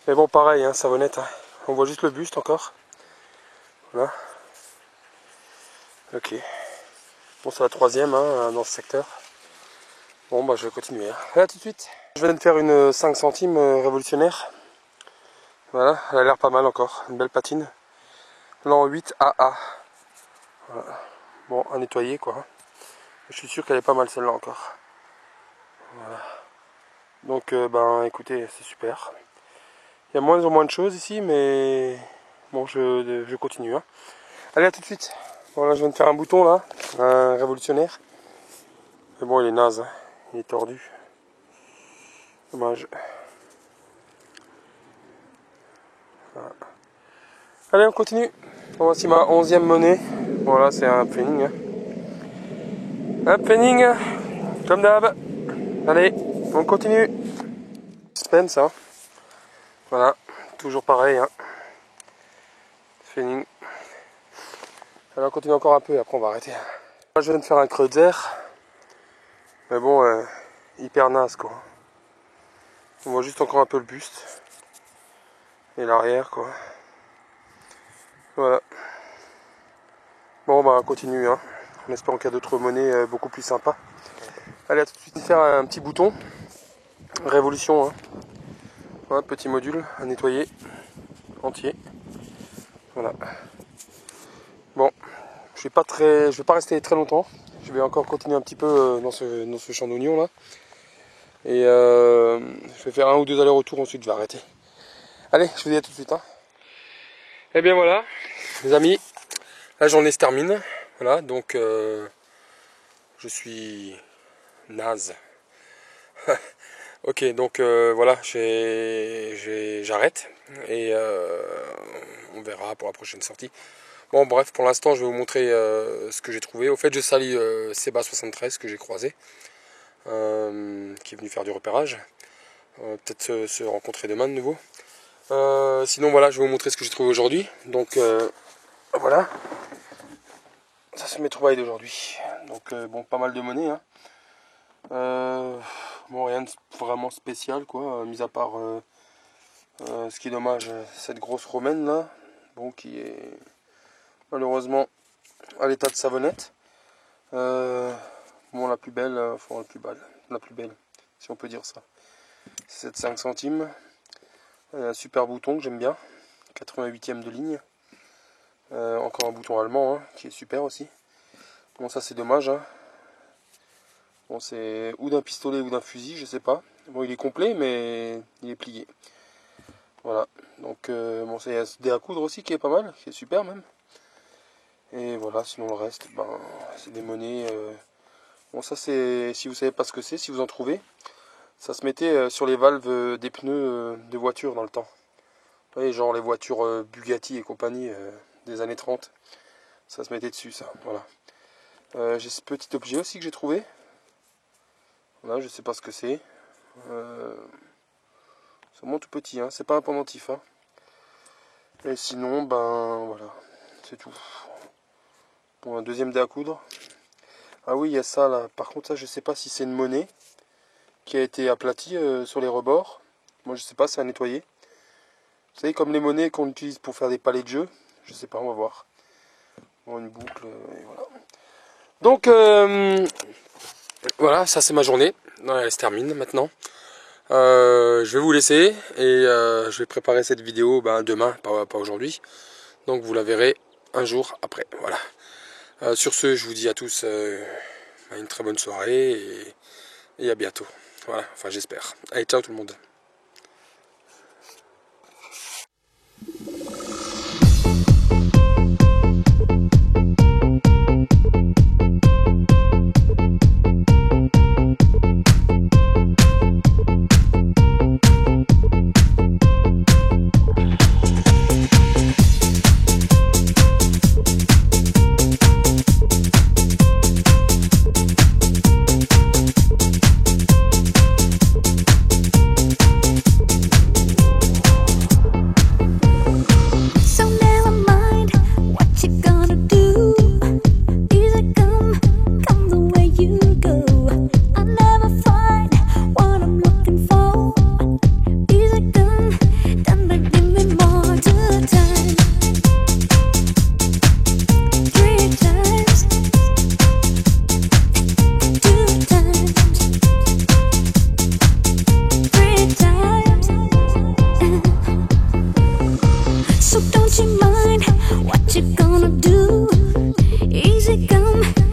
Mais bon, pareil, hein, savonnette. Hein. On voit juste le buste encore. Voilà. Ok. Bon, c'est la troisième hein, dans ce secteur. Bon, bah je vais continuer. Hein. Allez, à tout de suite. Je viens de faire une 5 centimes révolutionnaire. Voilà, elle a l'air pas mal encore. Une belle patine. L'an 8 AA. Voilà. Bon, à nettoyer quoi. Je suis sûr qu'elle est pas mal celle-là encore. Voilà. Donc, ben écoutez, c'est super. Il y a moins en moins de choses ici, mais bon, je continue. Hein. Allez, à tout de suite. Bon, là, je viens de faire un bouton là, un révolutionnaire. Mais bon, il est naze, hein. Il est tordu. Dommage. Voilà. Allez, on continue. Bon, voici ma 11e monnaie. Voilà, c'est un penning. Hein. Un penning, comme d'hab. Allez, on continue. Suspense, hein. Voilà, toujours pareil. Hein. Penning. Alors, on continue encore un peu et après on va arrêter. Là, je viens de faire un creuser. Mais bon, hyper naze quoi. On voit juste encore un peu le buste. Et l'arrière quoi. Voilà. Bon bah on continue hein. En espérant qu'il y a d'autres monnaies beaucoup plus sympas. Allez à tout de suite faire un petit bouton. Révolution hein. Voilà, petit module à nettoyer. Entier. Voilà. Bon. Je vais pas rester très longtemps. Je vais encore continuer un petit peu dans ce champ d'oignons là. Et je vais faire un ou deux allers-retours ensuite je vais arrêter. Allez, je vous dis à tout de suite. Hein. Et bien voilà, les amis, la journée se termine. Voilà, donc je suis naze. Ok, donc voilà, j'arrête et on verra pour la prochaine sortie. Bon, bref, pour l'instant, je vais vous montrer ce que j'ai trouvé. Au fait, je salue Seba73 que j'ai croisé, qui est venu faire du repérage. Peut-être se rencontrer demain de nouveau. Sinon voilà, je vais vous montrer ce que j'ai trouvé aujourd'hui. Donc voilà, ça c'est mes trouvailles d'aujourd'hui. Donc bon, pas mal de monnaie. Hein. Bon, rien de vraiment spécial quoi, mis à part ce qui est dommage, cette grosse romaine là, bon qui est malheureusement à l'état de savonnette. Bon, la plus belle, enfin la plus belle, si on peut dire ça. C'est cette 5 centimes. Un super bouton que j'aime bien, 88e de ligne. Encore un bouton allemand hein, qui est super aussi. Bon, ça c'est dommage. Hein. Bon, c'est ou d'un pistolet ou d'un fusil, je sais pas. Bon, il est complet, mais il est plié. Voilà. Donc, bon, c'est un dé à coudre aussi qui est pas mal, qui est super même. Et voilà, sinon le reste, ben, c'est des monnaies. Bon, ça c'est, si vous savez pas ce que c'est, si vous en trouvez. Ça se mettait sur les valves des pneus de voitures dans le temps. Vous voyez, genre les voitures Bugatti et compagnie des années 30. Ça se mettait dessus, ça. Voilà. J'ai ce petit objet aussi que j'ai trouvé. Voilà, je sais pas ce que c'est. C'est vraiment tout petit, hein. C'est pas un pendentif. Hein. Et sinon, ben voilà, c'est tout. Bon, un deuxième dé à coudre. Ah oui, il y a ça là. Par contre, ça, je sais pas si c'est une monnaie qui a été aplati sur les rebords. Moi je sais pas, c'est à nettoyer. Vous savez, comme les monnaies qu'on utilise pour faire des palets de jeu. Je sais pas, on va voir. Bon, une boucle, et voilà. Donc voilà, ça c'est ma journée. Elle se termine maintenant. Je vais vous laisser et je vais préparer cette vidéo demain, pas aujourd'hui. Donc vous la verrez un jour après. Voilà. Sur ce, je vous dis à tous une très bonne soirée et à bientôt. Voilà, enfin j'espère. Allez, ciao tout le monde. come.